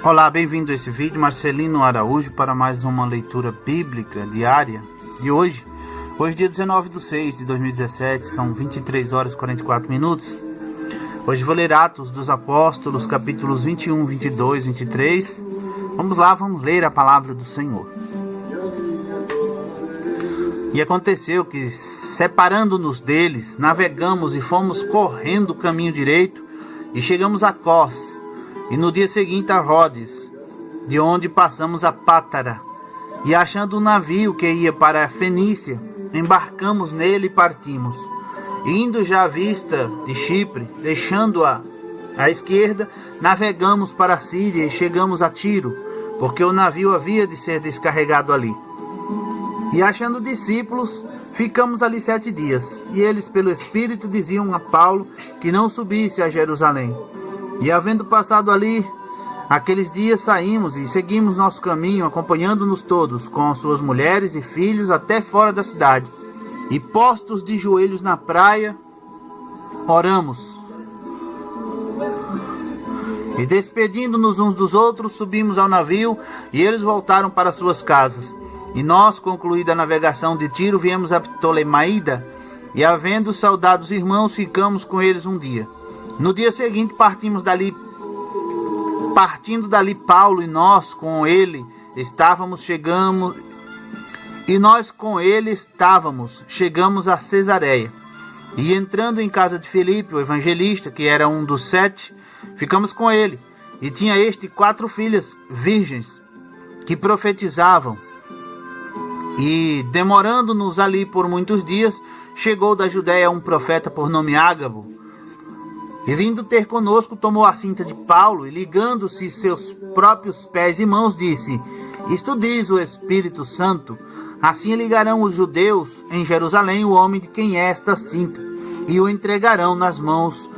Olá, bem-vindo a esse vídeo, Marcelino Araújo, para mais uma leitura bíblica diária de hoje. Hoje, dia 19/6/2017, são 23 horas e 44 minutos. Hoje vou ler Atos dos Apóstolos, capítulos 21, 22, 23. Vamos lá, vamos ler a palavra do Senhor. E aconteceu que, separando-nos deles, navegamos e fomos correndo o caminho direito e chegamos a Cós. E no dia seguinte a Rhodes, de onde passamos a Pátara. E achando um navio que ia para a Fenícia, embarcamos nele e partimos. E indo já à vista de Chipre, deixando-a à esquerda, navegamos para a Síria e chegamos a Tiro, porque o navio havia de ser descarregado ali. E achando discípulos, ficamos ali 7 dias. E eles pelo Espírito diziam a Paulo que não subisse a Jerusalém. E havendo passado ali aqueles dias, saímos e seguimos nosso caminho, acompanhando-nos todos, com suas mulheres e filhos, até fora da cidade. E postos de joelhos na praia, oramos. E despedindo-nos uns dos outros, subimos ao navio, e eles voltaram para suas casas. E nós, concluída a navegação de Tiro, viemos a Ptolemaida, e havendo saudado os irmãos, ficamos com eles um dia. No dia seguinte partindo dali, Paulo e nós com ele chegamos a Cesareia. E entrando em casa de Filipe, o evangelista, que era um dos 7, ficamos com ele. E tinha este 4 filhas virgens, que profetizavam. E demorando-nos ali por muitos dias, chegou da Judéia um profeta por nome Ágabo. E vindo ter conosco, tomou a cinta de Paulo e, ligando-se seus próprios pés e mãos, disse: Isto diz o Espírito Santo: assim ligarão os judeus em Jerusalém o homem de quem é esta cinta, e o entregarão nas mãos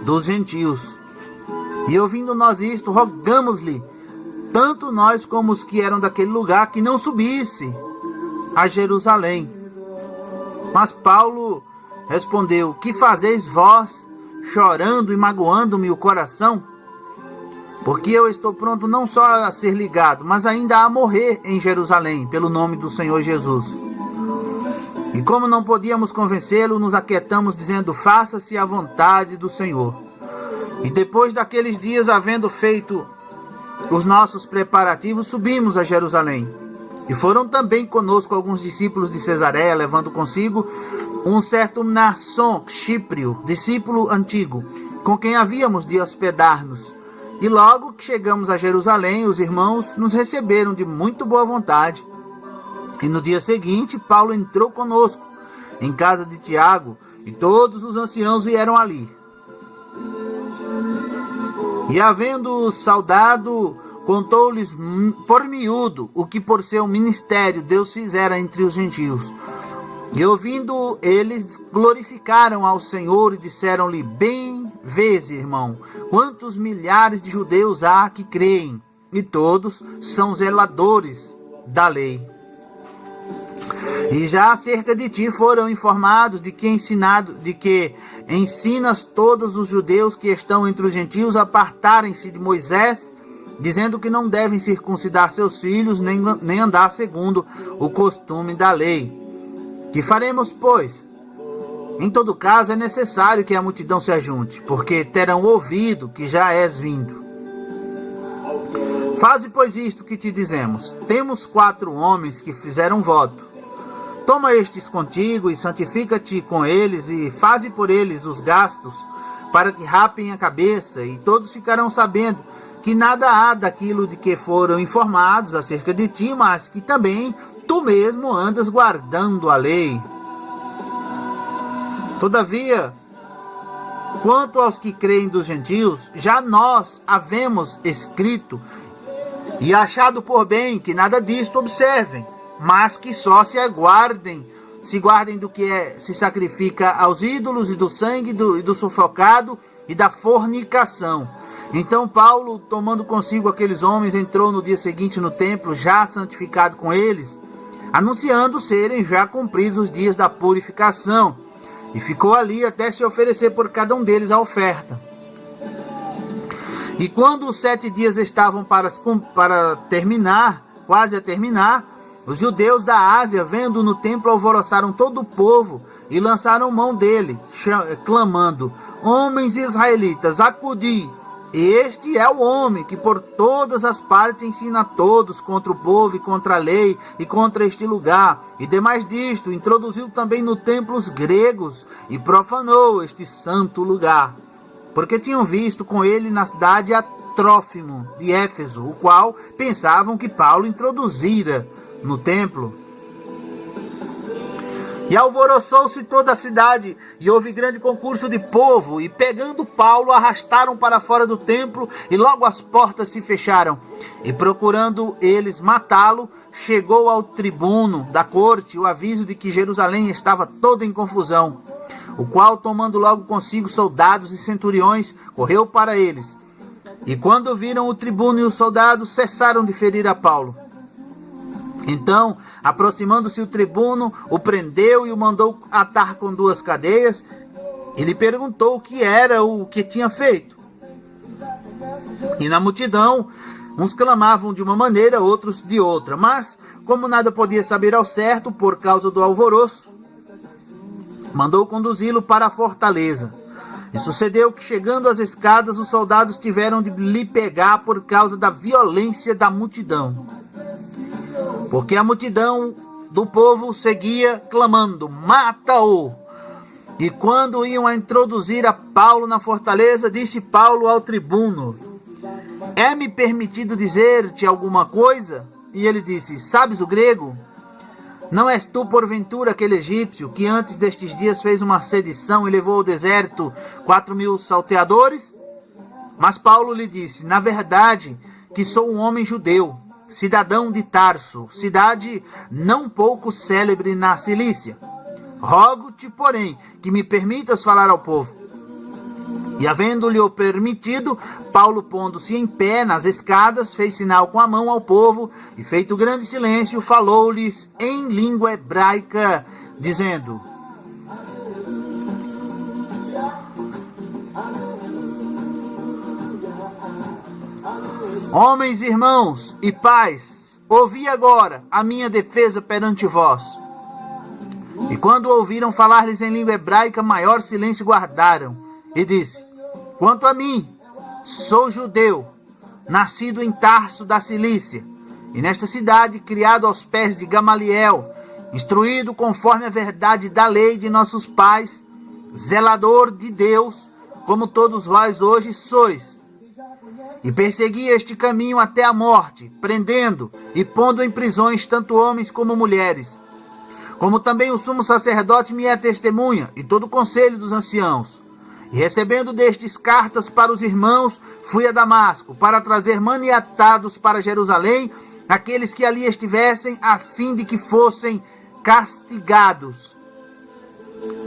dos gentios. E ouvindo nós isto, rogamos-lhe, tanto nós como os que eram daquele lugar, que não subisse a Jerusalém. Mas Paulo respondeu: Que fazeis vós, chorando e magoando-me o coração? Porque eu estou pronto não só a ser ligado, mas ainda a morrer em Jerusalém, pelo nome do Senhor Jesus. E como não podíamos convencê-lo, nos aquietamos, dizendo: faça-se a vontade do Senhor. E depois daqueles dias, havendo feito os nossos preparativos, subimos a Jerusalém. E foram também conosco alguns discípulos de Cesareia, levando consigo um certo Mnasson Chíprio, discípulo antigo, com quem havíamos de hospedar-nos. E logo que chegamos a Jerusalém, os irmãos nos receberam de muito boa vontade. E no dia seguinte, Paulo entrou conosco em casa de Tiago, e todos os anciãos vieram ali. E havendo saudado, contou-lhes por miúdo o que por seu ministério Deus fizera entre os gentios. E ouvindo eles, glorificaram ao Senhor e disseram-lhe: Bem vês, irmão, quantos milhares de judeus há que creem, e todos são zeladores da lei. E já acerca de ti foram informados de que ensinas todos os judeus que estão entre os gentios a apartarem-se de Moisés, dizendo que não devem circuncidar seus filhos, nem andar segundo o costume da lei. Que faremos, pois? Em todo caso, é necessário que a multidão se ajunte, porque terão ouvido que já és vindo. Faze, pois, isto que te dizemos. Temos 4 homens que fizeram voto. Toma estes contigo e santifica-te com eles, e faze por eles os gastos, para que rapem a cabeça, e todos ficarão sabendo que nada há daquilo de que foram informados acerca de ti, mas que também tu mesmo andas guardando a lei. Todavia, quanto aos que creem dos gentios, já nós havemos escrito e achado por bem que nada disto observem, mas que só se guardem do que se sacrifica aos ídolos, e do sangue, e do sufocado, e da fornicação. Então Paulo, tomando consigo aqueles homens, entrou no dia seguinte no templo, já santificado com eles, anunciando serem já cumpridos os dias da purificação, e ficou ali até se oferecer por cada um deles a oferta. E quando os 7 dias estavam para terminar, quase a terminar, os judeus da Ásia, vendo no templo, alvoroçaram todo o povo e lançaram mão dele, clamando: homens israelitas, acudi! Este é o homem que por todas as partes ensina a todos contra o povo e contra a lei e contra este lugar. E demais disto, introduziu também no templo os gregos e profanou este santo lugar. Porque tinham visto com ele na cidade a Trófimo de Éfeso, o qual pensavam que Paulo introduzira no templo. E alvoroçou-se toda a cidade, e houve grande concurso de povo, e pegando Paulo, arrastaram para fora do templo, e logo as portas se fecharam. E procurando eles matá-lo, chegou ao tribuno da corte o aviso de que Jerusalém estava toda em confusão, o qual, tomando logo consigo soldados e centuriões, correu para eles. E quando viram o tribuno e os soldados, cessaram de ferir a Paulo. Então, aproximando-se o tribuno, o prendeu e o mandou atar com 2 cadeias, e lhe perguntou o que era o que tinha feito. E na multidão, uns clamavam de uma maneira, outros de outra, mas, como nada podia saber ao certo, por causa do alvoroço, mandou conduzi-lo para a fortaleza. E sucedeu que, chegando às escadas, os soldados tiveram de lhe pegar por causa da violência da multidão. Porque a multidão do povo seguia clamando: mata-o! E quando iam a introduzir a Paulo na fortaleza, disse Paulo ao tribuno: é-me permitido dizer-te alguma coisa? E ele disse: sabes o grego? Não és tu, porventura, aquele egípcio que antes destes dias fez uma sedição e levou ao deserto 4.000 salteadores? Mas Paulo lhe disse: na verdade, que sou um homem judeu, cidadão de Tarso, cidade não pouco célebre na Cilícia. Rogo-te, porém, que me permitas falar ao povo. E havendo-lhe o permitido, Paulo, pondo-se em pé nas escadas, fez sinal com a mão ao povo, e feito grande silêncio, falou-lhes em língua hebraica, dizendo: homens, irmãos e pais, ouvi agora a minha defesa perante vós. E quando ouviram falar-lhes em língua hebraica, maior silêncio guardaram. E disse: quanto a mim, sou judeu, nascido em Tarso da Cilícia, e nesta cidade criado aos pés de Gamaliel, instruído conforme a verdade da lei de nossos pais, zelador de Deus, como todos vós hoje sois. E persegui este caminho até a morte, prendendo e pondo em prisões tanto homens como mulheres. Como também o sumo sacerdote me é testemunha, e todo o conselho dos anciãos. E recebendo destes cartas para os irmãos, fui a Damasco, para trazer maniatados para Jerusalém aqueles que ali estivessem, a fim de que fossem castigados.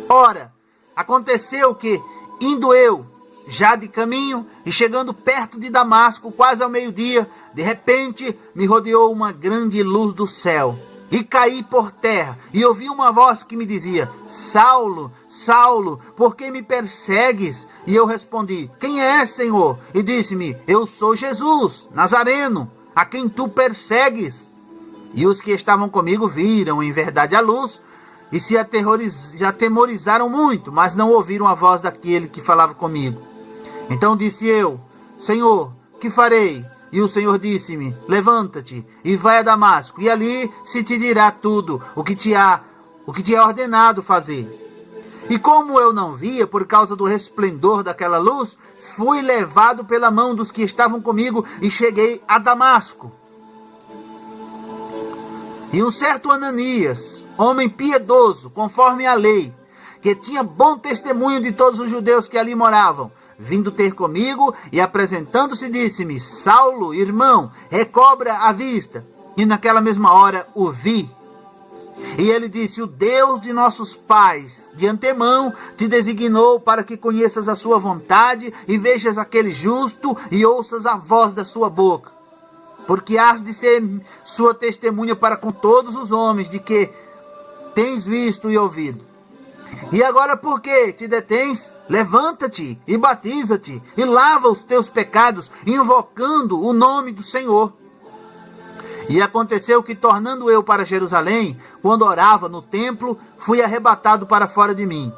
Ora, aconteceu que, indo eu, já de caminho, e chegando perto de Damasco, quase ao meio-dia, de repente me rodeou uma grande luz do céu. E caí por terra, e ouvi uma voz que me dizia: Saulo, Saulo, por que me persegues? E eu respondi: quem é, Senhor? E disse-me: eu sou Jesus, Nazareno, a quem tu persegues. E os que estavam comigo viram em verdade a luz, e se atemorizaram muito, mas não ouviram a voz daquele que falava comigo. Então disse eu: Senhor, que farei? E o Senhor disse-me: levanta-te e vai a Damasco, e ali se te dirá tudo o que te é ordenado fazer. E como eu não via por causa do resplendor daquela luz, fui levado pela mão dos que estavam comigo e cheguei a Damasco. E um certo Ananias, homem piedoso, conforme a lei, que tinha bom testemunho de todos os judeus que ali moravam, vindo ter comigo e apresentando-se, disse-me: Saulo, irmão, recobra a vista. E naquela mesma hora o vi. E ele disse: o Deus de nossos pais, de antemão, te designou para que conheças a sua vontade e vejas aquele justo e ouças a voz da sua boca. Porque has de ser sua testemunha para com todos os homens de que tens visto e ouvido. E agora por que te detens? levanta-te e batiza-te e lava os teus pecados, invocando o nome do Senhor. E aconteceu que, tornando eu para Jerusalém, quando orava no templo, fui arrebatado para fora de mim.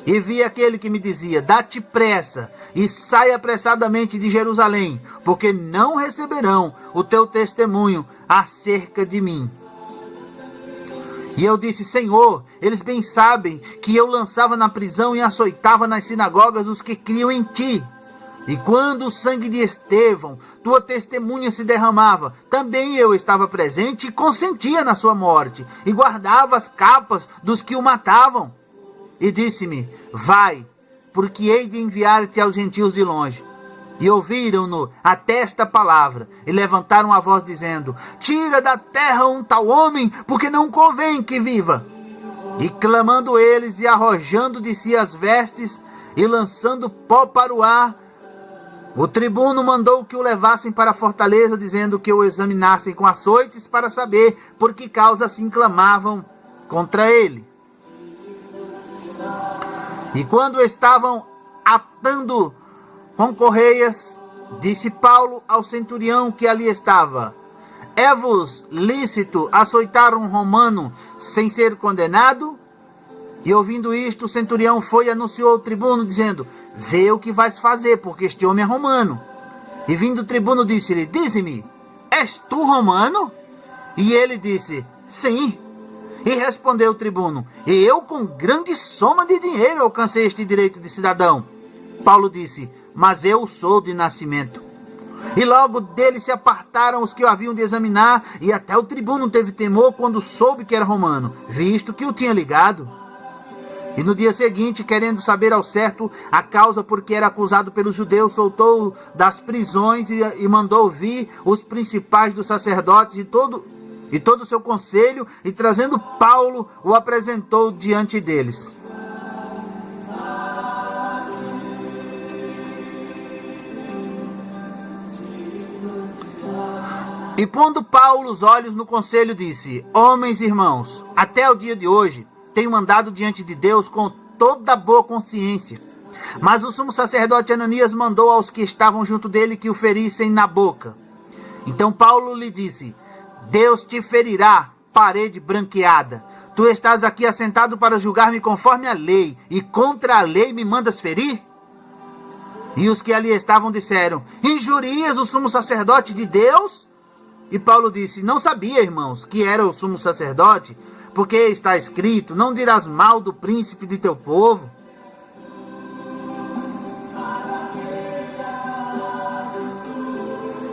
E vi aquele que me dizia: dá-te pressa e sai apressadamente de Jerusalém, porque não receberão o teu testemunho acerca de mim. E eu disse: Senhor, eles bem sabem que eu lançava na prisão e açoitava nas sinagogas os que criam em ti. E quando o sangue de Estevão, tua testemunha, se derramava, também eu estava presente e consentia na sua morte, e guardava as capas dos que o matavam. E disse-me: vai, porque hei de enviar-te aos gentios de longe. E ouviram-no até esta palavra, e levantaram a voz dizendo: tira da terra um tal homem, porque não convém que viva. E clamando eles, e arrojando de si as vestes, e lançando pó para o ar, o tribuno mandou que o levassem para a fortaleza, dizendo que o examinassem com açoites, para saber por que causa assim clamavam contra ele. E quando estavam atando com correias, disse Paulo ao centurião que ali estava: é-vos lícito açoitar um romano sem ser condenado? E ouvindo isto, o centurião foi e anunciou ao tribuno, dizendo: vê o que vais fazer, porque este homem é romano. E vindo o tribuno, disse-lhe: dize-me, és tu romano? E ele disse: sim. E respondeu o tribuno: e eu com grande soma de dinheiro alcancei este direito de cidadão. Paulo disse: mas eu sou de nascimento. E logo dele se apartaram os que o haviam de examinar, e até o tribuno teve temor quando soube que era romano, visto que o tinha ligado. E no dia seguinte, querendo saber ao certo a causa por que era acusado pelos judeus, soltou-o das prisões e mandou vir os principais dos sacerdotes e todo o seu conselho, e trazendo Paulo, o apresentou diante deles. E pondo Paulo os olhos no conselho, disse: homens e irmãos, até o dia de hoje tenho andado diante de Deus com toda boa consciência. Mas o sumo sacerdote Ananias mandou aos que estavam junto dele que o ferissem na boca. Então Paulo lhe disse: Deus te ferirá, parede branqueada. Tu estás aqui assentado para julgar-me conforme a lei, e contra a lei me mandas ferir? E os que ali estavam disseram: injurias o sumo sacerdote de Deus? E Paulo disse: não sabia, irmãos, que era o sumo sacerdote, porque está escrito: não dirás mal do príncipe de teu povo.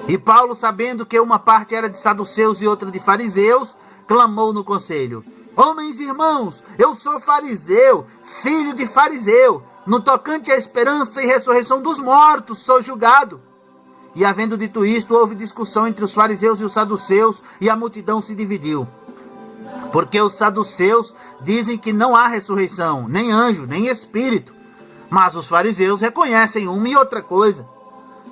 E Paulo, sabendo que uma parte era de saduceus e outra de fariseus, clamou no conselho: homens e irmãos, eu sou fariseu, filho de fariseu. No tocante à esperança e ressurreição dos mortos, sou julgado. E havendo dito isto, houve discussão entre os fariseus e os saduceus, e a multidão se dividiu. Porque os saduceus dizem que não há ressurreição, nem anjo, nem espírito. Mas os fariseus reconhecem uma e outra coisa.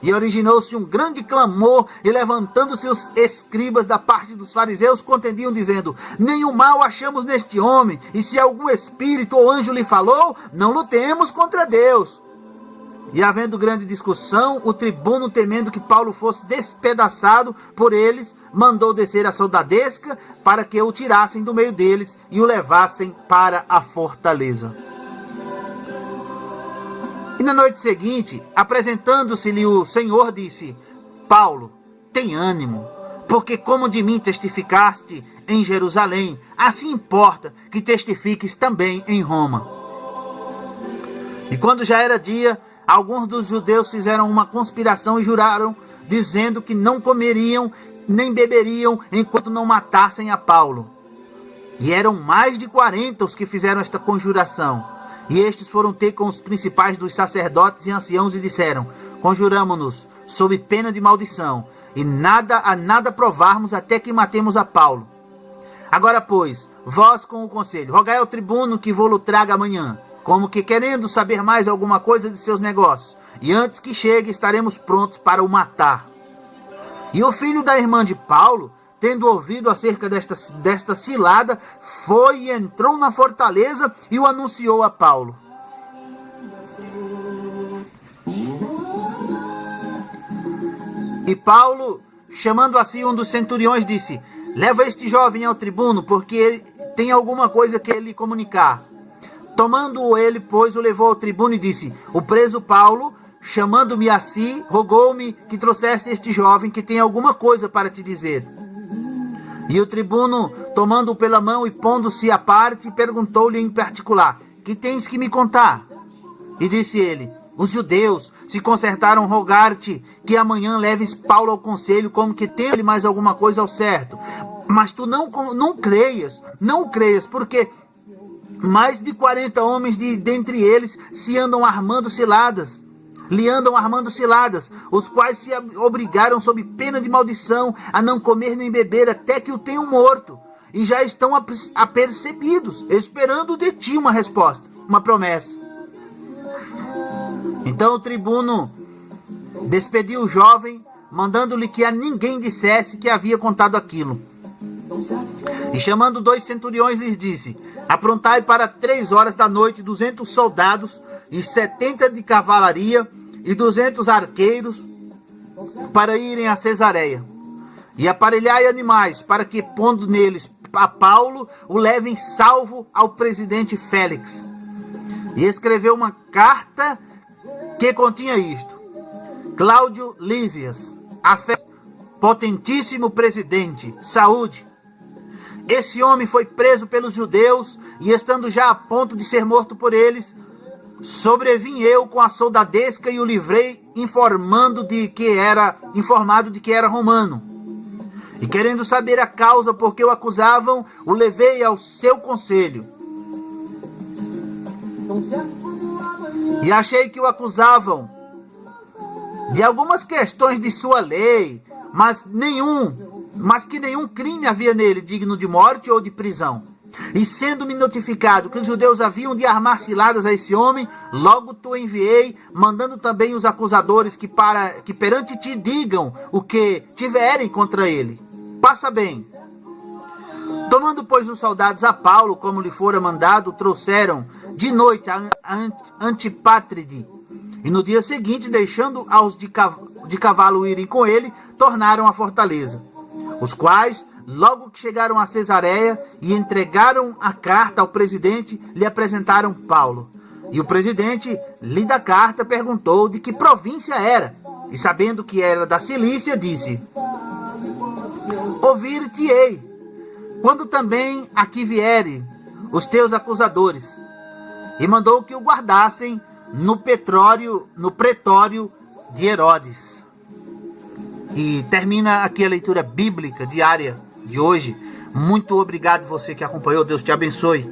E originou-se um grande clamor, e levantando-se os escribas da parte dos fariseus, contendiam, dizendo: nenhum mal achamos neste homem, e se algum espírito ou anjo lhe falou, não lutemos contra Deus. E havendo grande discussão, o tribuno, temendo que Paulo fosse despedaçado por eles, mandou descer a soldadesca para que o tirassem do meio deles e o levassem para a fortaleza. E na noite seguinte, apresentando-se-lhe o Senhor, disse: Paulo, tem ânimo, porque como de mim testificaste em Jerusalém, assim importa que testifiques também em Roma. E quando já era dia, alguns dos judeus fizeram uma conspiração e juraram, dizendo que não comeriam nem beberiam enquanto não matassem a Paulo. E eram mais de 40 os que fizeram esta conjuração. E estes foram ter com os principais dos sacerdotes e anciãos e disseram: conjuramo-nos sob pena de maldição, e nada provarmos até que matemos a Paulo. Agora, pois, vós com o conselho, rogai ao tribuno que vô-lo traga amanhã, como que querendo saber mais alguma coisa de seus negócios, e antes que chegue estaremos prontos para o matar. E o filho da irmã de Paulo, tendo ouvido acerca desta cilada, foi e entrou na fortaleza e o anunciou a Paulo. E Paulo, chamando assim um dos centuriões, disse: leva este jovem ao tribuno, porque ele tem alguma coisa que ele comunicar. Tomando-o ele, pois, o levou ao tribuno e disse: o preso Paulo, chamando-me a si, rogou-me que trouxesse este jovem que tem alguma coisa para te dizer. E o tribuno, tomando-o pela mão e pondo-se à parte, perguntou-lhe em particular: que tens que me contar? E disse ele: os judeus se concertaram rogar-te que amanhã leves Paulo ao conselho, como que tem mais alguma coisa ao certo. Mas tu não creias, porque mais de 40 homens dentre eles lhe andam armando ciladas, os quais se obrigaram sob pena de maldição a não comer nem beber até que o tenham morto, e já estão apercebidos, esperando de ti uma resposta, uma promessa. Então o tribuno despediu o jovem, mandando-lhe que a ninguém dissesse que havia contado aquilo. E chamando 2 centuriões lhes disse: aprontai para 3 horas da noite 200 soldados e 70 de cavalaria e 200 arqueiros para irem a Cesareia. E aparelhai animais para que, pondo neles a Paulo, o levem salvo ao presidente Félix. E escreveu uma carta que continha isto: Cláudio Lísias, potentíssimo presidente, saúde. Esse homem foi preso pelos judeus, e estando já a ponto de ser morto por eles, sobrevim eu com a soldadesca e o livrei, informado de que era romano. E querendo saber a causa por que o acusavam, o levei ao seu conselho. E achei que o acusavam de algumas questões de sua lei, mas que nenhum crime havia nele digno de morte ou de prisão. E sendo-me notificado que os judeus haviam de armar ciladas a esse homem, logo tu enviei, mandando também os acusadores que perante ti digam o que tiverem contra ele. Passa bem. Tomando, pois, os soldados a Paulo, como lhe fora mandado, trouxeram de noite a Antipátride. E no dia seguinte, deixando aos de cavalo irem com ele, tornaram à fortaleza. Os quais, logo que chegaram a Cesareia e entregaram a carta ao presidente, lhe apresentaram Paulo. E o presidente, lida a carta, perguntou de que província era. E sabendo que era da Cilícia, disse: ouvir-te-ei, quando também aqui vierem os teus acusadores. E mandou que o guardassem no pretório de Herodes. E termina aqui a leitura bíblica diária de hoje. Muito obrigado você que acompanhou. Deus te abençoe.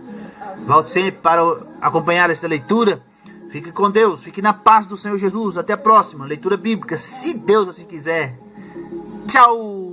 Volte sempre para acompanhar esta leitura. Fique com Deus, fique na paz do Senhor Jesus. Até a próxima leitura bíblica, se Deus assim quiser. Tchau!